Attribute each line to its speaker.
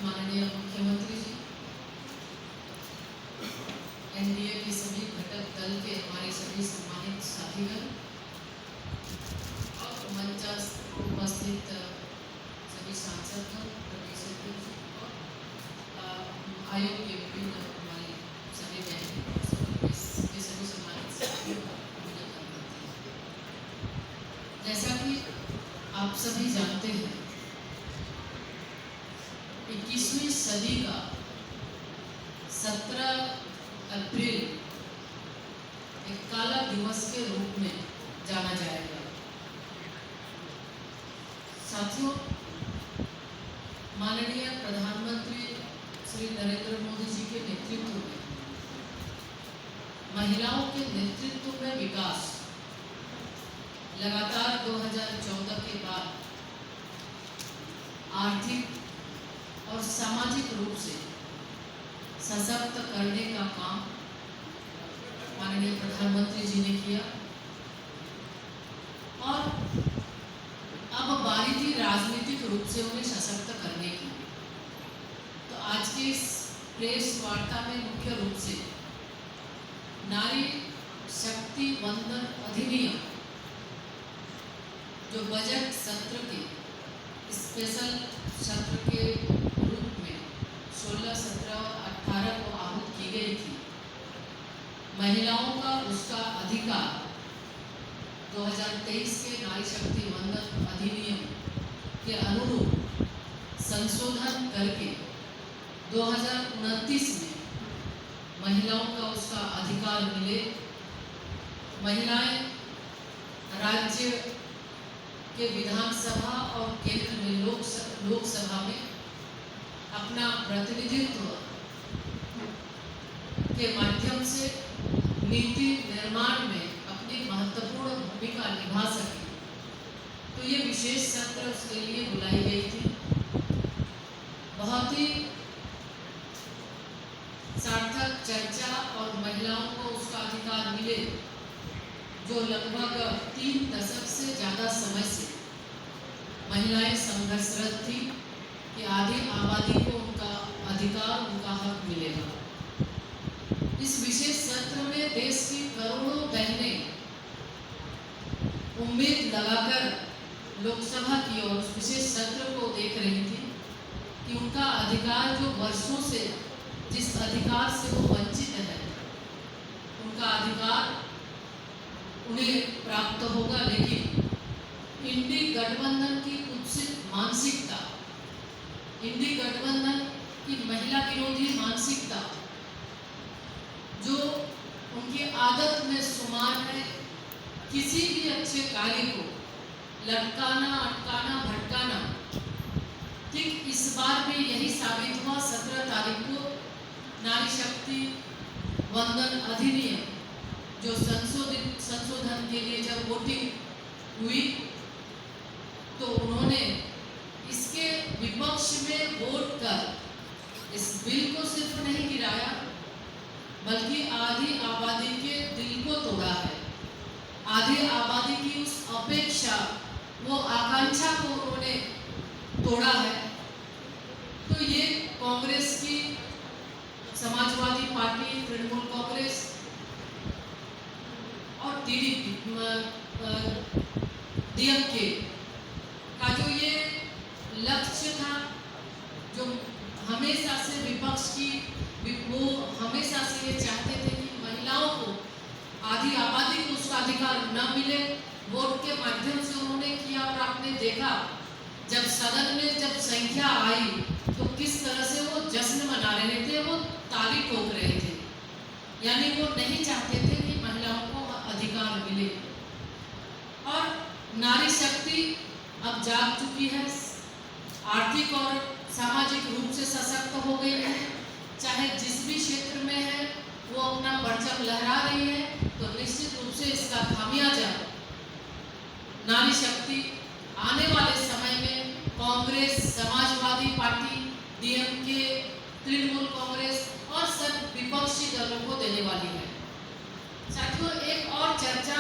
Speaker 1: माननीय मुख्यमंत्री जी, एनडीए के सभी घटक दल के हमारे सभी सम्मानित साथीगण और मंचस्थ उपस्थित सभी सांसदगण, प्रदेश अध्यक्ष और आयोग के विभिन्न हमारे सभी बहन के सभी सम्मानित साथियों का अभिनंदन करते हैं। जैसा कि आप सभी जानते हैं, 21वीं सदी का 17 अप्रैल एक काला दिवस के रूप में जाना जाएगा। साथियों, माननीय प्रधानमंत्री श्री नरेंद्र मोदी जी के नेतृत्व में महिलाओं के नेतृत्व में विकास लगातार 2014 के बाद आर्थिक और सामाजिक रूप से सशक्त करने का काम माननीय प्रधानमंत्री जी ने किया और अब बारी थी राजनीतिक रूप से उन्हें सशक्त करने की। तो आज के इस प्रेस वार्ता में मुख्य रूप से नारी शक्ति वंदन अधिनियम, जो बजट सत्र के स्पेशल सत्र के रूप में 16, 17 और 18 को आहूत की गई थी, महिलाओं का उसका अधिकार 2023 के नारी शक्ति वंदन अधिनियम के अनुरूप संशोधन करके 2029 में महिलाओं का उसका अधिकार मिले, महिलाएं राज्य के विधानसभा और केंद्र में लोकसभा में अपना प्रतिनिधित्व के माध्यम से नीति निर्माण में अपनी महत्वपूर्ण भूमिका निभा सके। तो ये विशेष सत्र उसके लिए बुलाई गई थी। बहुत ही सार्थक चर्चा और महिलाओं को उसका अधिकार मिले, जो लगभग 3 दशक से ज़्यादा समय से महिलाएं संघर्षरत थी कि आधी आबादी को उनका अधिकार, उनका हक मिलेगा। इस विशेष सत्र में देश की करोड़ों बहनें उम्मीद लगाकर लोकसभा की ओर उस विशेष सत्र को देख रही थी कि उनका अधिकार, जो वर्षों से जिस अधिकार से वो वंचित है, उनका अधिकार उन्हें प्राप्त होगा। लेकिन इंडी गठबंधन की कुत्सित मानसिकता, इंडी गठबंधन की महिला विरोधी मानसिकता, जो उनकी आदत में शुमार है, किसी भी अच्छे कार्य को लटकाना, अटकाना, भटकाना, ठीक इस बार भी यही साबित हुआ। 17 तारीख को नारी शक्ति वंदन अधिनियम जो संशोधन के लिए जब वोटिंग हुई, तो उन्होंने इसके विपक्ष में वोट कर इस बिल को सिर्फ नहीं गिराया, बल्कि आधी आबादी के दिल को तोड़ा है। आधी आबादी की उस अपेक्षा, वो आकांक्षा को उन्होंने तोड़ा है। तो ये कांग्रेस की, समाजवादी पार्टी, तृणमूल कांग्रेस और डीएमके का जो ये लक्ष्य था, जो हमेशा से विपक्ष की, वो हमेशा से ये चाहते थे कि महिलाओं को, आधी आबादी को उसका अधिकार न मिले, वोट के माध्यम से उन्होंने किया। और आपने देखा जब सदन में जब संख्या आई तो किस तरह से वो जश्न मना रहे थे, वो ताली ठोक रहे थे। यानी वो नहीं चाहते थे कि महिलाओं को अधिकार मिले। और नारी शक्ति अब जाग चुकी है, आर्थिक और सामाजिक रूप से सशक्त हो गई है, चाहे जिस भी क्षेत्र में है वो अपना परचम लहरा रही है। तो निश्चित रूप से इसका खामियाजा नारी शक्ति आने वाले समय में कांग्रेस, समाजवादी पार्टी, डीएमके, तृणमूल कांग्रेस और सब विपक्षी दलों को देने वाली है। साथियों, एक और चर्चा